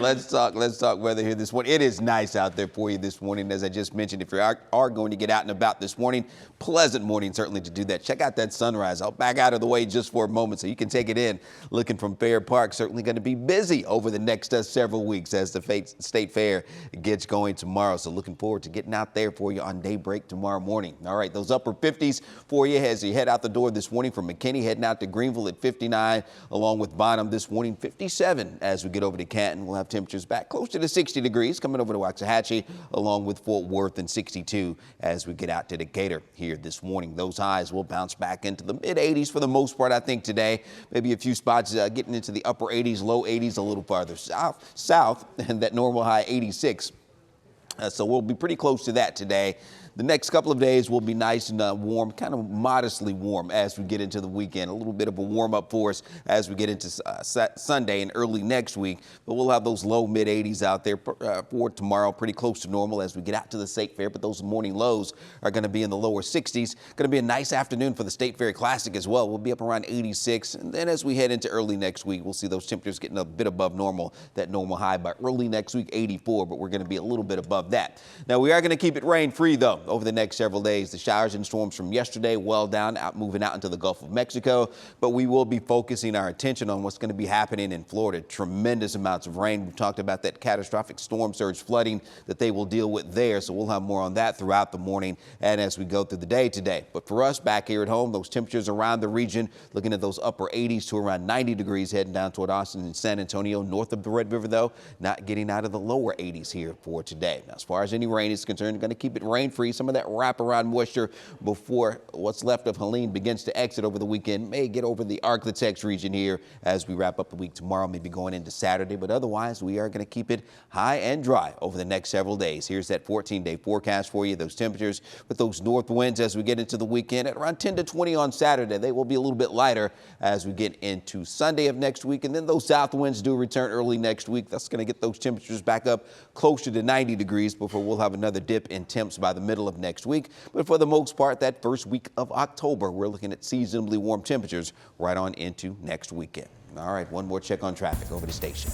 Let's talk weather here this morning. It is nice out there for you this morning. As I just mentioned, if you are going to get out and about this morning, pleasant morning certainly to do that. Check out that sunrise. I'll back out of the way just for a moment so you can take it in. Looking from Fair Park, certainly going to be busy over the next several weeks as the State Fair gets going tomorrow. So looking forward to getting out there for you on daybreak tomorrow morning. All right, those upper 50s for you as you head out the door this morning from McKinney, heading out to Greenville at 59, along with Bonham this morning, 57 as we get over to Canton. We'll have temperatures back closer to 60 degrees coming over to Waxahachie, along with Fort Worth and 62 as we get out to Decatur here this morning. Those highs will bounce back into the mid 80s for the most part, I think, today. Maybe a few spots getting into the upper 80s, low 80s a little farther south, and that normal high 86. So we'll be pretty close to that today. The next couple of days will be nice and warm, kind of modestly warm as we get into the weekend. A little bit of a warm up for us as we get into Sunday and early next week. But we'll have those low mid 80s out there for tomorrow, pretty close to normal as we get out to the State Fair. But those morning lows are going to be in the lower 60s. Going to be a nice afternoon for the State Fair Classic as well. We'll be up around 86. And then as we head into early next week, we'll see those temperatures getting a bit above normal, that normal high by early next week, 84. But we're going to be a little bit above that. Now, we are going to keep it rain free, though, over the next several days. The showers and storms from yesterday well down, moving out into the Gulf of Mexico, but we will be focusing our attention on what's going to be happening in Florida. Tremendous amounts of rain. We've talked about that catastrophic storm surge flooding that they will deal with there, so we'll have more on that throughout the morning and as we go through the day today. But for us back here at home, those temperatures around the region, looking at those upper 80s to around 90 degrees heading down toward Austin and San Antonio. North of the Red River, though, not getting out of the lower 80s here for today. Now, as far as any rain is concerned, going to keep it rain free. Some of that wraparound moisture before what's left of Helene begins to exit over the weekend may get over the Arklatex region here as we wrap up the week tomorrow, maybe going into Saturday. But otherwise, we are going to keep it high and dry over the next several days. Here's that 14-day forecast for you. Those temperatures with those north winds as we get into the weekend at around 10 to 20 on Saturday. They will be a little bit lighter as we get into Sunday of next week. And then those south winds do return early next week. That's going to get those temperatures back up closer to 90 degrees before we'll have another dip in temps by the middle of next week. But for the most part, that first week of October, we're looking at seasonably warm temperatures right on into next weekend. All right, one more check on traffic over the station.